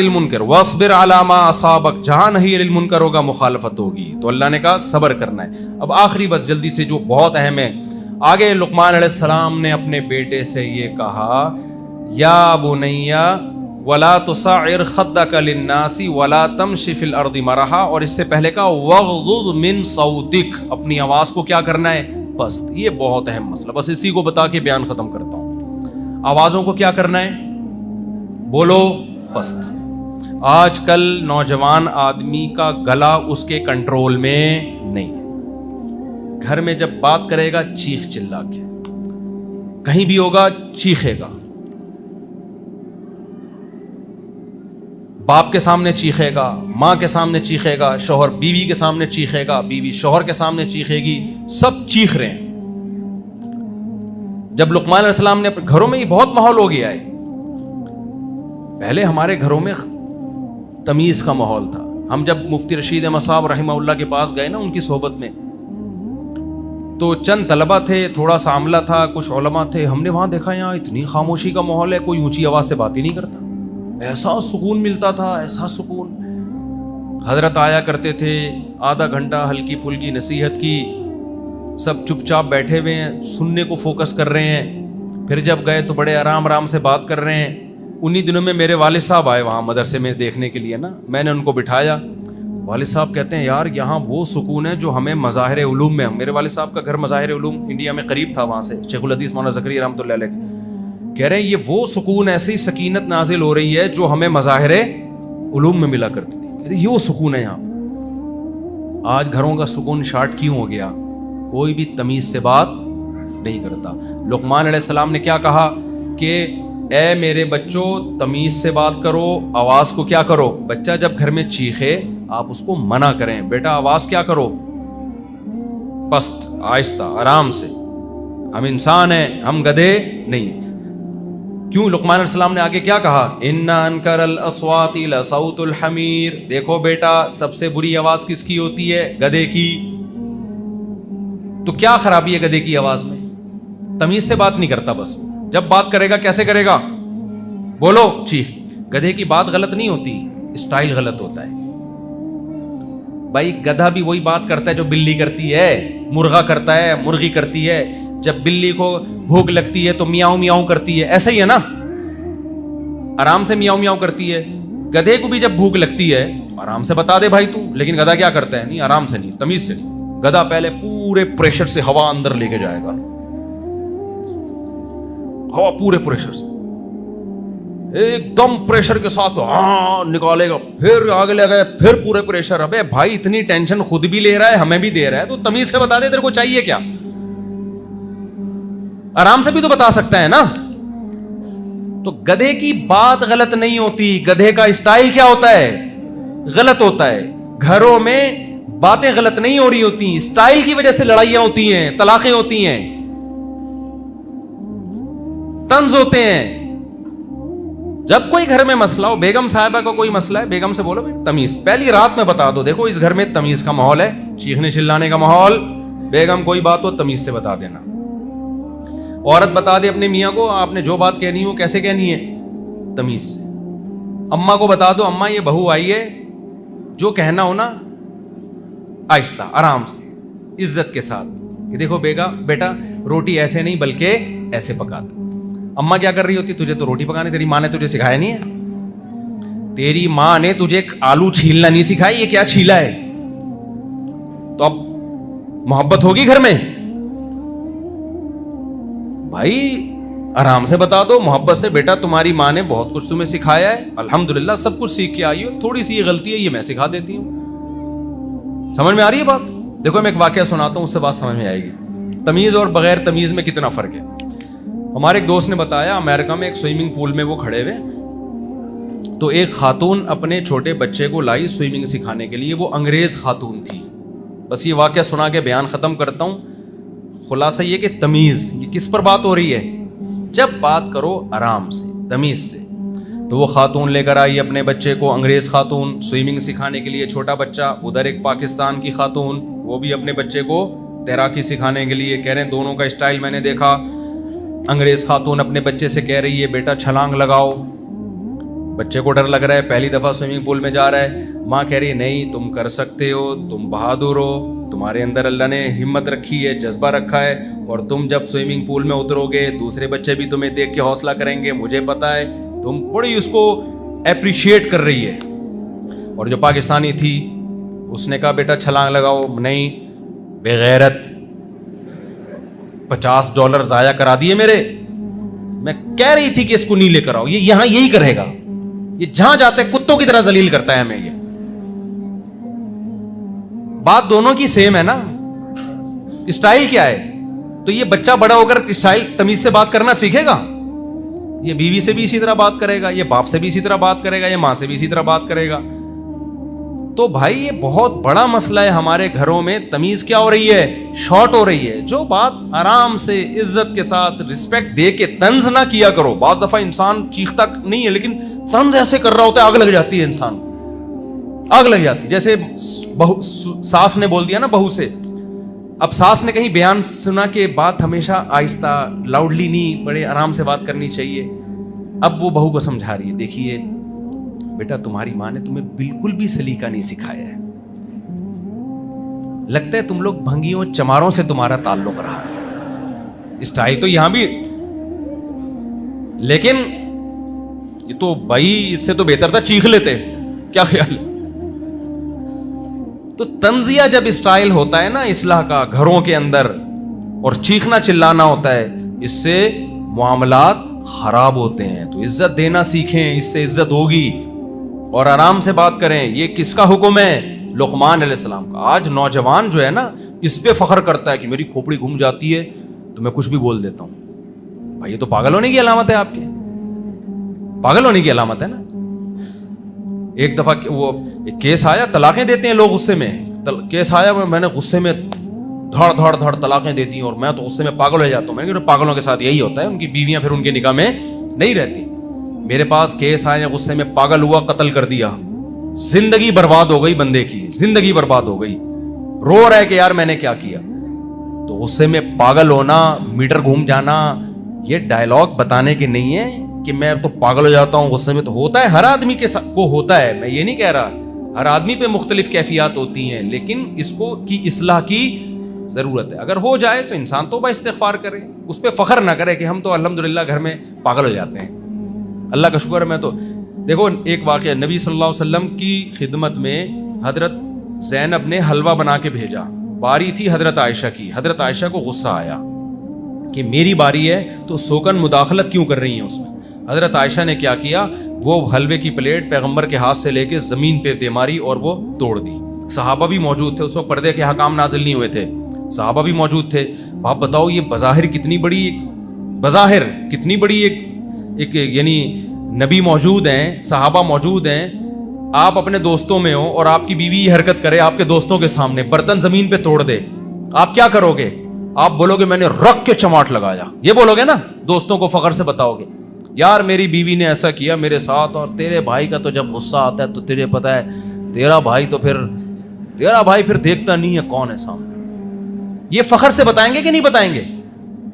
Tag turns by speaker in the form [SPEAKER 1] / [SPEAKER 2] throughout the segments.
[SPEAKER 1] المنکر واصبر علی ما اصابک، جہاں نہیں للمنکر ہوگا مخالفت ہوگی تو اللہ نے کہا صبر کرنا ہے۔ اب آخری بس جلدی سے جو بہت اہم ہے، آگے لقمان علیہ السلام نے اپنے بیٹے سے یہ کہا یا بنی ولا تصعر خدک للناس ولا تمشی فی الارض مرحا، اور اس سے پہلے کہا واغضض من صوتک، اپنی آواز کو کیا کرنا ہے؟ پست۔ یہ بہت اہم مسئلہ، بس اسی کو بتا کے بیان ختم کرتا ہوں۔ آوازوں کو کیا کرنا ہے؟ بولو پست۔ آج کل نوجوان آدمی کا گلا اس کے کنٹرول میں نہیں ہے، گھر میں جب بات کرے گا چیخ چلا کے، کہیں بھی ہوگا چیخے گا، باپ کے سامنے چیخے گا، ماں کے سامنے چیخے گا، شوہر بیوی کے سامنے چیخے گا، بیوی شوہر کے سامنے چیخے گی، سب چیخ رہے ہیں۔ جب لقمان علیہ السلام نے گھروں میں یہ بہت ماحول ہو گیا ہے، پہلے ہمارے گھروں میں تمیز کا ماحول تھا۔ ہم جب مفتی رشید احمد صاحب رحمہ اللہ کے پاس گئے نا ان کی صحبت میں، تو چند طلبہ تھے، تھوڑا سا عملہ تھا، کچھ علماء تھے، ہم نے وہاں دیکھا یہاں اتنی خاموشی کا ماحول ہے، کوئی اونچی آواز سے بات ہی نہیں کرتا، ایسا سکون ملتا تھا، ایسا سکون۔ حضرت آیا کرتے تھے، آدھا گھنٹہ ہلکی پھلکی نصیحت کی، سب چپ چاپ بیٹھے ہوئے ہیں، سننے کو فوکس کر رہے ہیں، پھر جب گئے تو بڑے آرام آرام سے بات کر رہے ہیں۔ انہی دنوں میں میرے والد صاحب آئے وہاں مدرسے میں دیکھنے کے لیے نا، میں نے ان کو بٹھایا، والد صاحب کہتے ہیں یار یہاں وہ سکون ہے جو ہمیں مظاہر علوم میں، میرے والد صاحب کا گھر مظاہر علوم انڈیا میں قریب تھا، وہاں سے شیخ الحدیث مولانا زکریا رحمۃ اللہ علیہ کہہ رہے ہیں یہ وہ سکون، ایسی سکینت نازل ہو رہی ہے جو ہمیں مظاہر علوم میں ملا کرتی تھی، کہتے ہیں یہ وہ سکون ہے یہاں۔ آج گھروں کا سکون شارٹ کیوں ہو گیا؟ کوئی بھی تمیز سے بات نہیں کرتا۔ لقمان علیہ السلام نے کیا کہا کہ اے میرے بچوں تمیز سے بات کرو، آواز کو کیا کرو؟ بچہ جب گھر میں چیخے آپ اس کو منع کریں، بیٹا آواز کیا کرو؟ پست، آہستہ، آرام سے، ہم انسان ہیں، ہم گدھے نہیں۔ کیوں؟ لقمان علیہ السلام نے آگے کیا کہا؟ اِنَّ أَنْكَرَ الْأَصْوَاتِ لَصَوْتُ الْحَمِيرِ، دیکھو بیٹا سب سے بری آواز کس کی ہوتی ہے؟ گدھے کی۔ تو کیا خرابی ہے گدھے کی آواز میں؟ تمیز سے بات نہیں کرتا، بس جب بات کرے گا کیسے کرے گا؟ بولو چیخ۔ گدھے کی بات غلط نہیں ہوتی، اسٹائل غلط ہوتا ہے۔ بھائی گدھا بھی وہی بات کرتا ہے جو بلی کرتی ہے، مرغا کرتا ہے، مرغی کرتی ہے، جب بلی کو بھوک لگتی ہے تو میاؤں میاؤں کرتی ہے، ایسا ہی ہے نا، آرام سے میاؤں میاؤں کرتی ہے۔ گدھے کو بھی جب بھوک لگتی ہے آرام سے بتا دے بھائی تو، لیکن گدھا کیا کرتا ہے؟ نہیں، آرام سے نہیں، تمیز سے نہیں۔ گدھا پہلے پورے پریشر سے ہوا اندر لے کے جائے گا، ہوا پورے پریشر سے ایک دم پریشر کے ساتھ نکالے گا، پھر آگے لے گئے، پھر پورے پریشر۔ ابے بھائی اتنی ٹینشن خود بھی لے رہا ہے ہمیں بھی دے رہا ہے، تو تمیز سے بتا دے تیرے کو چاہیے کیا؟ آرام سے بھی تو بتا سکتا ہے نا۔ تو گدھے کی بات غلط نہیں ہوتی، گدھے کا اسٹائل کیا ہوتا ہے؟ غلط ہوتا ہے۔ گھروں میں باتیں غلط نہیں ہو رہی ہوتی، اسٹائل کی وجہ سے لڑائیاں ہوتی ہیں، طلاقیں ہوتی ہیں، طنز ہوتے ہیں۔ جب کوئی گھر میں مسئلہ ہو، بیگم صاحبہ کا کوئی مسئلہ ہے، بیگم سے بولو تمیز، پہلی رات میں بتا دو، دیکھو اس گھر میں تمیز کا ماحول ہے، چیخنے چلانے کا ماحول، بیگم کوئی بات ہو تمیز سے بتا دینا۔ عورت بتا دے اپنے میاں کو آپ نے جو بات کہنی ہو کیسے کہنی ہے؟ تمیز سے۔ اماں کو بتا دو اماں یہ بہو آئی ہے، جو کہنا ہو نا آہستہ آرام سے عزت کے ساتھ کہ دیکھو بیٹا روٹی ایسے نہیں بلکہ ایسے پکا دو۔ اماں کیا کر رہی ہوتی؟ تجھے تو روٹی پکانے تیری ماں نے تجھے سکھایا نہیں ہے، تیری ماں نے تجھے آلو چھیلنا نہیں سکھائی، یہ کیا چھیلا ہے؟ تو اب محبت ہوگی گھر میں؟ بھائی آرام سے بتا دو محبت سے، بیٹا تمہاری ماں نے بہت کچھ تمہیں سکھایا ہے، الحمدللہ سب کچھ سیکھ کے آئی ہو، تھوڑی سی یہ غلطی ہے یہ میں سکھا دیتی ہوں۔ سمجھ میں آ رہی ہے بات؟ دیکھو میں ایک واقعہ سناتا ہوں، اس سے بات سمجھ میں آئے گی، تمیز اور بغیر تمیز میں کتنا فرق ہے۔ ہمارے ایک دوست نے بتایا امریکہ میں ایک سوئمنگ پول میں وہ کھڑے ہوئے، تو ایک خاتون اپنے چھوٹے بچے کو لائی سوئمنگ سکھانے کے لیے، وہ انگریز خاتون تھی۔ بس یہ واقعہ سنا کے بیان ختم کرتا ہوں۔ خلاصہ یہ کہ تمیز، یہ کس پر بات ہو رہی ہے؟ جب بات کرو آرام سے، تمیز سے۔ تو وہ خاتون لے کر آئی اپنے بچے کو، انگریز خاتون سوئمنگ سکھانے کے لیے، چھوٹا بچہ، ادھر ایک پاکستان کی خاتون، وہ بھی اپنے بچے کو تیراکی سکھانے کے لیے۔ کہہ رہے ہیں دونوں کا اسٹائل میں نے دیکھا، انگریز خاتون اپنے بچے سے کہہ رہی ہے بیٹا چھلانگ لگاؤ، بچے کو ڈر لگ رہا ہے, پہلی دفعہ سوئمنگ پول میں جا رہا ہے, ماں کہہ رہی نہیں تم کر سکتے ہو, تم بہادر ہو, تمہارے اندر اللہ نے ہمت رکھی ہے, جذبہ رکھا ہے, اور تم جب سوئمنگ پول میں اترو گے دوسرے بچے بھی تمہیں دیکھ کے حوصلہ کریں گے, مجھے پتا ہے. تم بڑی اس کو اپریشیٹ کر رہی ہے. اور جو پاکستانی تھی اس نے کہا بیٹا چھلانگ لگاؤ. نہیں, بے غیرت, $50 ضائع کرا دیے میرے. میں کہہ رہی تھی کہ اس کو نہیں لے کر آؤ, یہ یہاں یہی کرے گا, یہ جہاں جاتے کتوں کی طرح ذلیل کرتا ہے ہمیں. یہ بات دونوں کی سیم ہے نا, اسٹائل کیا ہے. تو یہ بچہ بڑا ہو کر اسٹائل تمیز سے بات کرنا سیکھے گا, یہ بیوی سے بھی اسی طرح بات کرے گا, یہ باپ سے بھی اسی طرح بات کرے گا, یہ ماں سے بھی اسی طرح بات کرے گا. تو بھائی یہ بہت بڑا مسئلہ ہے ہمارے گھروں میں. تمیز کیا ہو رہی ہے, شارٹ ہو رہی ہے. جو بات آرام سے عزت کے ساتھ رسپیکٹ دے کے طنز نہ کیا کرو. بعض دفعہ انسان چیختا نہیں ہے لیکن طنز ایسے کر رہا ہوتا ہے, آگ لگ جاتی ہے, انسان آگ لگ جاتی ہے. جیسے ساس نے بول دیا نا بہو سے, اب ساس نے کہیں بیان سنا کہ بات ہمیشہ آہستہ لاؤڈلی نہیں, بڑے آرام سے بات کرنی چاہیے. اب وہ بہو کو سمجھا رہی ہے, دیکھیے بیٹا تمہاری ماں نے تمہیں بالکل بھی سلیقہ نہیں سکھایا ہے, لگتا ہے تم لوگ بھنگیوں چماروں سے تمہارا تعلق رہا ہے. اسٹائل تو یہاں بھی, لیکن یہ تو بھائی اس سے تو بہتر تھا چیخ لیتے. کیا خیال ہے؟ تو تنزیہ جب اسٹائل ہوتا ہے نا اصلاح کا گھروں کے اندر, اور چیخنا چلانا ہوتا ہے, اس سے معاملات خراب ہوتے ہیں. تو عزت دینا سیکھیں, اس سے عزت ہوگی. اور آرام سے بات کریں. یہ کس کا حکم ہے؟ لقمان علیہ السلام کا. آج نوجوان جو ہے نا اس پہ فخر کرتا ہے کہ میری کھوپڑی گھوم جاتی ہے تو میں کچھ بھی بول دیتا ہوں. بھائی یہ تو پاگل ہونے کی علامت ہے, آپ کے پاگل ہونے کی علامت ہے نا. ایک دفعہ وہ کیس آیا, طلاقیں دیتے ہیں لوگ غصے میں. کیس آیا, میں نے غصے میں دھڑ دھڑ دھڑ طلاقیں دیتی ہیں, اور میں تو غصے میں پاگل ہو جاتا ہوں. میں نے کہا پاگلوں کے ساتھ یہی ہوتا ہے, ان کی بیویاں پھر ان کے نکاح میں نہیں رہتی. میرے پاس کیس آیا, غصے میں پاگل ہوا, قتل کر دیا, زندگی برباد ہو گئی بندے کی, زندگی برباد ہو گئی. رو رہا ہے کہ یار میں نے کیا کیا. تو غصے میں پاگل ہونا, میٹر گھوم جانا, یہ ڈائلاگ بتانے کے نہیں ہے کہ میں تو پاگل ہو جاتا ہوں غصے میں. تو ہوتا ہے ہر آدمی کے کو ہوتا ہے, میں یہ نہیں کہہ رہا, ہر آدمی پہ مختلف کیفیات ہوتی ہیں, لیکن اس کو کی اصلاح کی ضرورت ہے. اگر ہو جائے تو انسان توبہ استغفار کرے, اس پہ فخر نہ کرے کہ ہم تو الحمدللہ گھر میں پاگل ہو جاتے ہیں. اللہ کا شکر ہے. میں تو دیکھو ایک واقعہ, نبی صلی اللہ علیہ وسلم کی خدمت میں حضرت زینب نے حلوہ بنا کے بھیجا. باری تھی حضرت عائشہ کی. حضرت عائشہ کو غصہ آیا کہ میری باری ہے تو سوکن مداخلت کیوں کر رہی ہیں اس میں. حضرت عائشہ نے کیا کیا, وہ حلوے کی پلیٹ پیغمبر کے ہاتھ سے لے کے زمین پہ دے ماری اور وہ توڑ دی. صحابہ بھی موجود تھے, اس وقت پردے کے حکام نازل نہیں ہوئے تھے, صحابہ بھی موجود تھے. آپ بتاؤ یہ بظاہر کتنی بڑی ایک یعنی نبی موجود ہیں, صحابہ موجود ہیں, آپ اپنے دوستوں میں ہو اور آپ کی بیوی یہ حرکت کرے آپ کے دوستوں کے سامنے, برتن زمین پہ توڑ دے, آپ کیا کرو گے؟ آپ بولو گے میں نے رکھ کے چماٹ لگایا, یہ بولو گے نا, دوستوں کو فخر سے بتاؤ گے یار میری بیوی نے ایسا کیا میرے ساتھ. اور تیرے بھائی کا تو جب غصہ آتا ہے تو تجھے پتا ہے تیرا بھائی پھر دیکھتا نہیں ہے کون ہے سامنے. یہ فخر سے بتائیں گے کہ نہیں بتائیں گے؟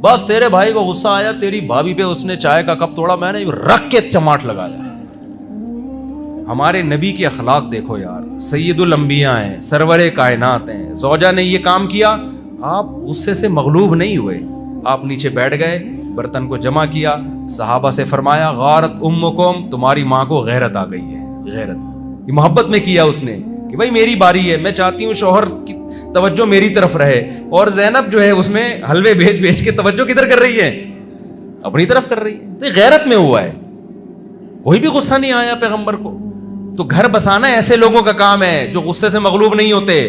[SPEAKER 1] بس تیرے بھائی کو غصہ آیا, تیری بھابھی پہ اس نے چائے کا کپ توڑا, میں نے رکھ کے چماٹ لگایا. ہمارے نبی کے اخلاق دیکھو یار, سید الانبیاء ہیں, سرور کائنات ہیں. زوجہ نے یہ کام کیا, آپ غصے سے مغلوب نہیں ہوئے, آپ نیچے بیٹھ گئے, برتن کو جمع کیا, صحابہ سے فرمایا غارت امکم, تمہاری ماں کو غیرت آ گئی ہے. غیرت یہ محبت میں کیا اس نے کہ بھائی میری باری ہے, میں چاہتی ہوں شوہر کی توجہ میری طرف رہے. اور زینب جو ہے اس میں حلوے بھیج کے توجہ کدھر کر رہی ہے؟ اپنی طرف کر رہی ہے. تو غیرت میں ہوا ہے, کوئی بھی غصہ نہیں آیا پیغمبر کو. تو گھر بسانا ایسے لوگوں کا کام ہے جو غصے سے مغلوب نہیں ہوتے,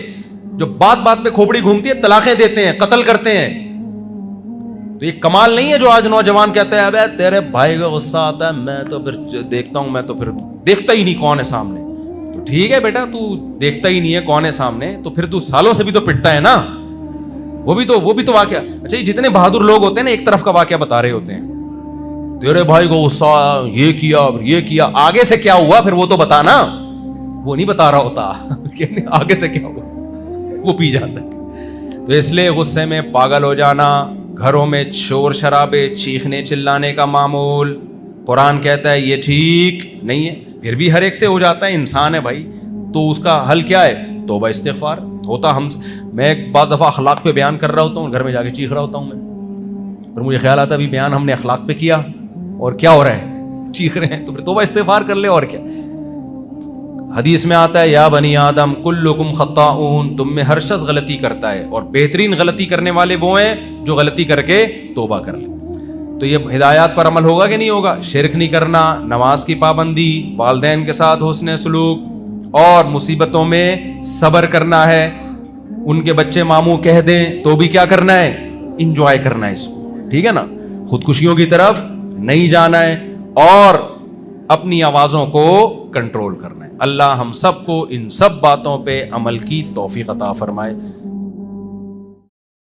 [SPEAKER 1] جو بات بات پہ کھوپڑی گھومتی ہے, طلاقیں دیتے ہیں, قتل کرتے ہیں. تو یہ کمال نہیں ہے جو آج نوجوان کہتے ہیں ابے تیرے بھائی کا غصہ آتا ہے میں تو پھر دیکھتا ہوں, میں تو پھر دیکھتا ہی نہیں کون ہے سامنے. تو ٹھیک ہے بیٹا, تو دیکھتا ہی نہیں ہے کون ہے سامنے, تو پھر تو سالوں سے بھی تو پٹتا ہے نا. وہ بھی تو واقعہ. اچھا جتنے بہادر لوگ ہوتے ہیں نا ایک طرف کا واقعہ بتا رہے ہوتے ہیں, تیرے بھائی کو غصہ یہ کیا, آگے سے کیا ہوا پھر وہ تو بتانا. وہ نہیں بتا رہا ہوتا کہ آگے سے کیا ہوا, وہ پی جاتا ہے. تو اس لیے غصے میں پاگل ہو جانا, گھروں میں شور شرابے, چیخنے چلانے کا معمول, قرآن کہتا ہے یہ ٹھیک نہیں ہے. پھر بھی ہر ایک سے ہو جاتا ہے, انسان ہے بھائی. تو اس کا حل کیا ہے؟ توبہ استغفار. ہوتا ہم, میں بعض دفعہ اخلاق پہ بیان کر رہا ہوتا ہوں, گھر میں جا کے چیخ رہا ہوتا ہوں میں, پھر مجھے خیال آتا ہے ابھی بیان ہم نے اخلاق پہ کیا اور کیا ہو رہا ہے, چیخ رہے ہیں. تو پھر توبہ استغفار کر لے, اور کیا. حدیث میں آتا ہے یا بنی آدم کلکم خطاؤن, تم میں ہر شخص غلطی کرتا ہے, اور بہترین غلطی کرنے والے وہ ہیں جو غلطی کر کے توبہ کر لیں. تو یہ ہدایات پر عمل ہوگا کہ نہیں ہوگا؟ شرک نہیں کرنا, نماز کی پابندی, والدین کے ساتھ حسن سلوک, اور مصیبتوں میں صبر کرنا ہے. ان کے بچے ماموں کہہ دیں تو بھی کیا کرنا ہے؟ انجوائے کرنا ہے اس کو, ٹھیک ہے نا. خودکشیوں کی طرف نہیں جانا ہے, اور اپنی آوازوں کو کنٹرول کرنا ہے. اللہ ہم سب کو ان سب باتوں پہ عمل کی توفیق عطا فرمائے.